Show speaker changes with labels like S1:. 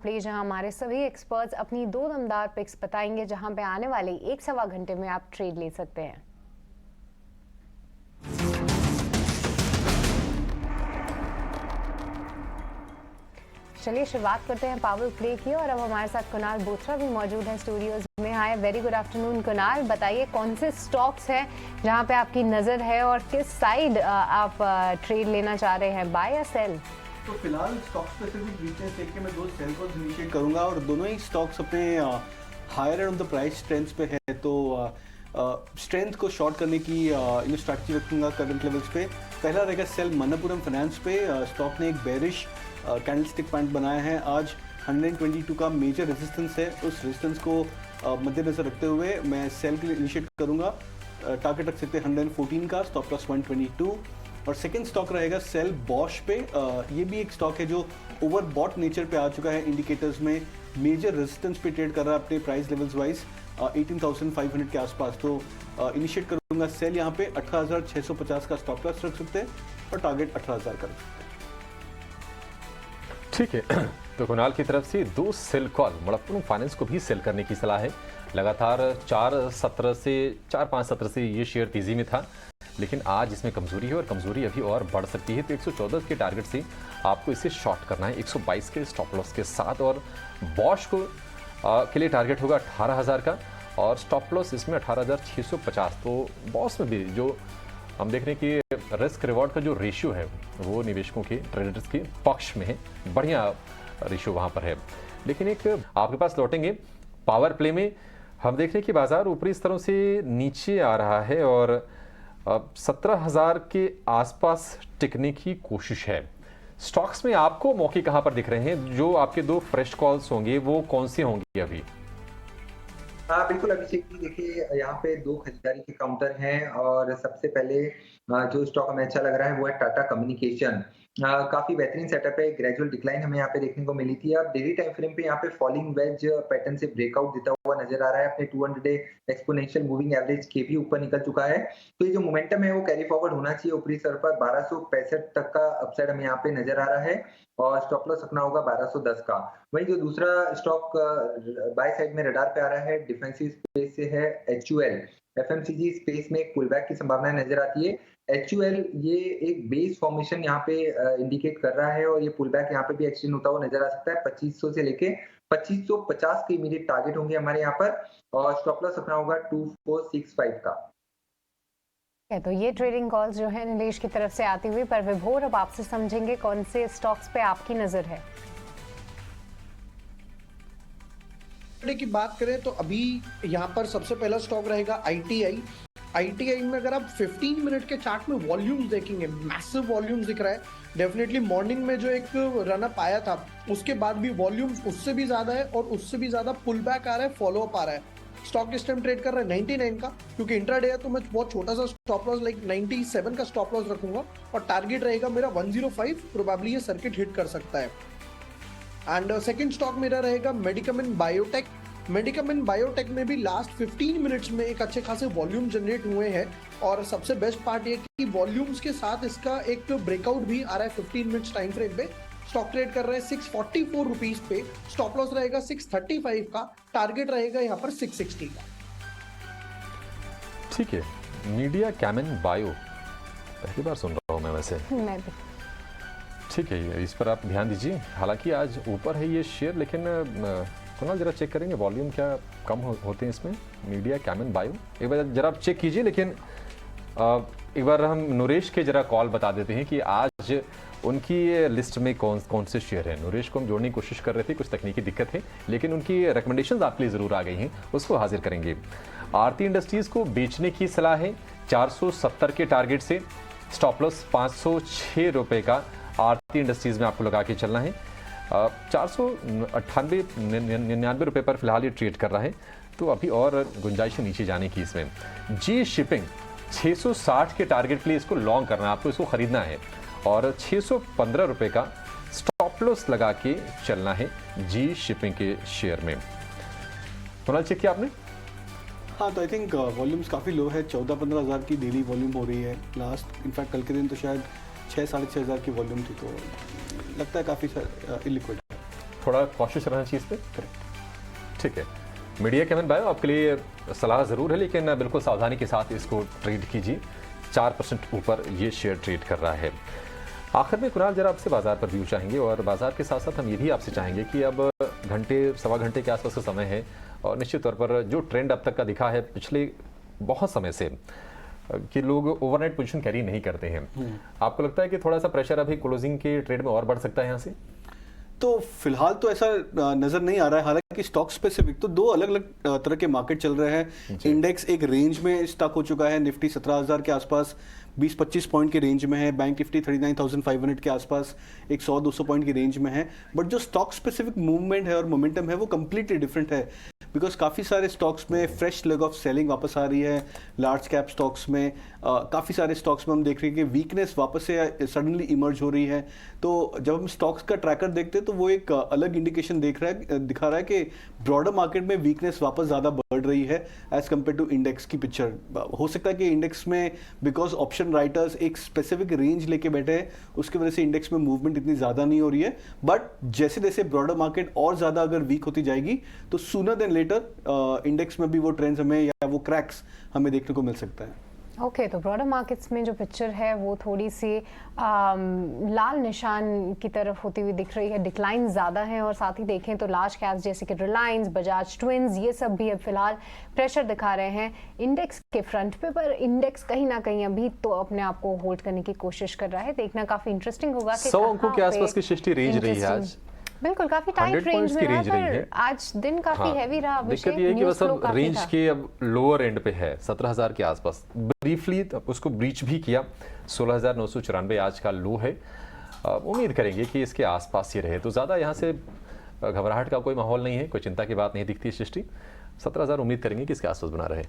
S1: Play, जहां हमारे सभी एक्सपर्ट्स अपनी दो दमदार पिक्स बताएंगे, जहां पे आने वाले 1 सवा घंटे में आप ट्रेड ले सकते हैं। चलिए शुरुआत करते हैं पावर प्ले की, और अब हमारे साथ कुणाल बोथरा भी मौजूद है स्टूडियोज में। हाय, वेरी गुड आफ्टरनून कुणाल। बताइए कौन से स्टॉक्स हैं जहां पे आपकी नज़र है और किस साइड आप ट्रेड लेना चाह रहे हैं, बाय या सेल?
S2: तो फिलहाल स्टॉक स्पेसिफिक वीकनेस देख के मैं दो सेल कॉल्स इनिशिएट करूंगा, और दोनों ही स्टॉक्स अपने higher end of the price strength पे है। तो स्ट्रेंथ को शॉर्ट करने की स्ट्रैटेजी रखूंगा करंट लेवल्स पे। पहला रहेगा सेल मनप्पुरम फाइनेंस पे। स्टॉक ने एक बेरिश कैंडलस्टिक पॉइंट बनाया है। आज 122 का मेजर रेजिस्टेंस है, उस रेजिस्टेंस को मद्देनजर रखते हुए मैं सेल के लिए इनिशिएट करूंगा। टारगेट रख सकते हैं 114 का, स्टॉप लॉस 122। और सेकेंड स्टॉक रहेगा सेल बॉश पे। ये भी एक स्टॉक है जो ओवर बॉट नेचर पे आ चुका है। इंडिकेटर्स में मेजर रेजिस्टेंस पे ट्रेड कर रहा है अपने प्राइस लेवल्स वाइज 18,500 के आसपास। तो इनिशिएट करूंगा सेल यहाँ पे। 18,650 का स्टॉप लॉस रख सकते हैं और टारगेट 18,000 कर सकते हैं।
S3: ठीक है, तो कुणाल की तरफ से दो सेल कॉल। मनप्पुरम फाइनेंस को भी सेल करने की सलाह है। लगातार 4-5 सत्र से ये शेयर तेजी में था, लेकिन आज इसमें कमजोरी है और कमजोरी अभी और बढ़ सकती है। तो 114 के टारगेट से आपको इसे शॉर्ट करना है 122 के स्टॉप लॉस के साथ। और बॉश को के लिए टारगेट होगा 18,000 का और स्टॉप लॉस इसमें 18,650। तो बॉस में भी जो हम देख रहे हैं कि रिस्क रिवॉर्ड का जो रेशियो है वो निवेशकों के, ट्रेडर्स के पक्ष में है, बढ़िया रेशियो वहां पर है। लेकिन एक आपके पास लौटेंगे पावर प्ले में। हम देख रहे हैं कि बाजार ऊपरी स्तरों से नीचे आ रहा है और 17,000 के आसपास टिकने की कोशिश है। स्टॉक्स में आपको मौके कहां पर दिख रहे हैं? जो आपके दो फ्रेश कॉल्स होंगे वो कौन से होंगे अभी?
S4: हाँ बिल्कुल अभिषेक जी, देखिए यहाँ पे दो खरीदारी के काउंटर हैं, और सबसे पहले जो स्टॉक हमें अच्छा लग रहा है वो है टाटा कम्युनिकेशन। काफी बेहतरीन सेटअप है। ग्रेजुअल डिक्लाइन हमें यहाँ पे देखने को मिली थी। अब डेली टाइम फ्रेम पे यहाँ पे फॉलिंग वेज पैटर्न से ब्रेकआउट देता हुआ नजर आ रहा है। अपने 200 डे एक्सपोनेंशियल मूविंग एवरेज के भी ऊपर निकल चुका है। तो ये जो मोमेंटम है वो कैरी फॉरवर्ड होना चाहिए। ऊपरी स्तर पर 1265 तक का अपसाइड हमें यहाँ पे नजर आ रहा है, और स्टॉप लॉस रखना होगा 1210 का। वहीं जो दूसरा स्टॉक बाय साइड में रडार पे आ रहा है डिफेंसिव स्पेस से है HUL। एफएमसीजी स्पेस में एक पुलबैक की संभावना नजर आती है। HUL ये एक बेस फॉर्मेशन यहाँ पे इंडिकेट कर रहा है, और ये पुलबैक यहाँ पे भी एक्सटेंड होता हुआ नजर आ सकता है। 2500 से लेके 2550 के इमीडिएट टारगेट होंगे हमारे यहाँ पर, और स्टॉप लॉस रखना होगा 2465 का।
S1: तो ये ट्रेडिंग कॉल्स जो है नीलेश की तरफ से आती हुई, पर विभोर अब आपसे समझेंगे कौन से स्टॉक्स पे आपकी नजर है।
S5: की बात करें तो अभी यहाँ पर सबसे पहला स्टॉक रहेगा ITI में अगर आप 15 मिनट के चार्ट में वॉल्यूम्स देखेंगे, मैसिव वॉल्यूम्स दिख रहा है। डेफिनेटली मॉर्निंग में जो एक रन अप आया था उसके बाद भी वॉल्यूम्स उससे भी ज्यादा है, और उससे भी ज्यादा पुल बैक आ रहा है, फॉलो अप आ रहा है। स्टॉक इस टाइम ट्रेड कर रहा है 99 का, क्योंकि इंट्राडे है तो मैं बहुत छोटा सा स्टॉप लॉस लाइक 97 का स्टॉप लॉस रखूंगा, और टारगेट रहेगा मेरा 105। प्रोबेबली ये सर्किट हिट कर सकता है। एंड सेकंड स्टॉक मेरा रहेगा मेडिकमेंट बायोटेक। मेडिकमेंट बायोटेक में भी लास्ट 15 मिनट्स में एक अच्छे खासे वॉल्यूम जनरेट हुए हैं, और सबसे बेस्ट पार्ट ये कि वॉल्यूम्स के साथ इसका एक ब्रेकआउट भी आ रहा है 15 मिनट्स टाइम फ्रेम पे। स्टॉक ट्रेड कर रहे हैं 644 रुपीज पे। स्टॉप लॉस रहेगा 635 का, टारगेट रहेगा यहाँ पर 660 का।
S3: ठीक है, मीडिया कैमन बायो पहली बार सुन रहा हूँ मैं वैसे।
S1: मैं भी।
S3: ठीक है, इस पर आप ध्यान दीजिए। हालांकि आज ऊपर है ये शेयर, लेकिन कुणाल जरा चेक करेंगे वॉल्यूम क्या कम होते हैं इसमें। मीडिया कैमन बायो एक बार जरा आप चेक कीजिए। लेकिन एक बार हम नरेश के जरा कॉल बता देते हैं कि आज उनकी लिस्ट में कौन से शेयर हैं। नरेश को हम जोड़ने की कोशिश कर रहे थे, कुछ तकनीकी दिक्कत है, लेकिन उनकी रिकमेंडेशंस आपके लिए ज़रूर आ गई हैं, उसको हाजिर करेंगे। आरती इंडस्ट्रीज़ को बेचने की सलाह है 470 के टारगेट से। स्टॉप लॉस 506 रुपये का आरती इंडस्ट्रीज़ में आपको लगा के चलना है। 498-99 रुपये पर फिलहाल ये ट्रेड कर रहा है, तो अभी और गुंजाइश है नीचे जाने की इसमें। जी शिपिंग 660 के टारगेट के लिए इसको लॉन्ग करना है, आपको इसको खरीदना है, और 615 रुपये का स्टॉप लॉस लगा के चलना है जी शिपिंग के शेयर में। कुणाल चेक किया आपने?
S2: हाँ, तो आई थिंक वॉल्यूम्स काफ़ी लो है। 14-15 हज़ार की डेली वॉल्यूम हो रही है। लास्ट इनफैक्ट कल के दिन तो शायद 6-6.5 हज़ार की वॉल्यूम थी, तो लगता है काफ़ी इलिक्विड है।
S3: थोड़ा कॉशियस रहना चाहिए इस पे। ठीक है, मीडिया केमन बायो आपके लिए सलाह ज़रूर है, लेकिन बिल्कुल सावधानी के साथ इसको ट्रेड कीजिए। 4% ऊपर ये शेयर ट्रेड कर रहा है। आखिर में कुणाल, जरा आपसे बाजार पर व्यू चाहेंगे, और बाजार के साथ साथ हम ये भी आपसे चाहेंगे कि अब घंटे सवा घंटे के आसपास का समय है, और निश्चित तौर पर जो ट्रेंड अब तक का दिखा है पिछले बहुत समय से कि लोग ओवरनाइट पोजीशन कैरी नहीं करते हैं, आपको लगता है कि थोड़ा सा प्रेशर अभी क्लोजिंग के ट्रेड में और बढ़ सकता है यहाँ से?
S2: तो फिलहाल तो ऐसा नजर नहीं आ रहा है। हालांकि स्टॉक स्पेसिफिक तो दो अलग अलग तरह के मार्केट चल रहे हैं। इंडेक्स एक रेंज में स्टक हो चुका है, निफ्टी 17,000 के आसपास 20-25 पॉइंट के रेंज में है, बैंक निफ्टी 39,500 के आसपास एक 100-200 पॉइंट की रेंज में है। बट जो स्टॉक स्पेसिफिक मूवमेंट है और मोमेंटम है वो कंप्लीटली डिफरेंट है, बिकॉज काफ़ी सारे स्टॉक्स में फ्रेश लेग ऑफ सेलिंग वापस आ रही है। लार्ज कैप स्टॉक्स में काफ़ी सारे स्टॉक्स में हम देख रहे हैं कि वीकनेस वापस से सडनली इमर्ज हो रही है। तो जब हम स्टॉक्स का ट्रैकर देखते हैं तो वो एक अलग इंडिकेशन दिखा रहा है कि ब्रॉडर मार्केट में वीकनेस वापस ज़्यादा बढ़ रही है एज कम्पेयर टू इंडेक्स की पिक्चर। हो सकता है कि इंडेक्स में बिकॉज ऑप्शन राइटर्स एक स्पेसिफिक रेंज लेके बैठे हैं, उसकी वजह से इंडेक्स में मूवमेंट इतनी ज़्यादा नहीं हो रही है। बट जैसे जैसे ब्रॉडर मार्केट और ज़्यादा अगर वीक होती जाएगी तो सूनर देन लेटर इंडेक्स में भी वो ट्रेंड्स हमें या वो क्रैक्स हमें देखने को मिल सकता है।
S1: ओके, तो ब्रॉडर मार्केट्स में जो पिक्चर है वो थोड़ी सी लाल निशान की तरफ होती हुई दिख रही है, डिक्लाइन ज़्यादा है। और साथ ही देखें तो लार्ज कैप्स जैसे कि रिलायंस, बजाज ट्विंस, ये सब भी अब फिलहाल प्रेशर दिखा रहे हैं इंडेक्स के फ्रंट पे। पर इंडेक्स कहीं ना कहीं अभी तो अपने आप को होल्ड करने की कोशिश कर रहा है। देखना काफ़ी इंटरेस्टिंग होगा कि
S3: 100 अंकों के आसपास की सृष्टि रेंज रही है आज।
S1: बिल्कुल, काफी टाइट रेंज में रहा, पर आज दिन काफी हैवी रहा।
S3: दिक्कत ये है कि बस अब रेंज के अब लोअर एंड पे है, 17,000 के आसपास ब्रीफली उसको ब्रीच भी किया। 16,994 आज का लो है। उम्मीद करेंगे कि इसके आसपास ही रहे, तो ज़्यादा यहाँ से घबराहट का कोई माहौल नहीं है, कोई चिंता की बात नहीं दिखती है सृष्टि। 17,000 उम्मीद करेंगे कि इसके आसपास बना रहे।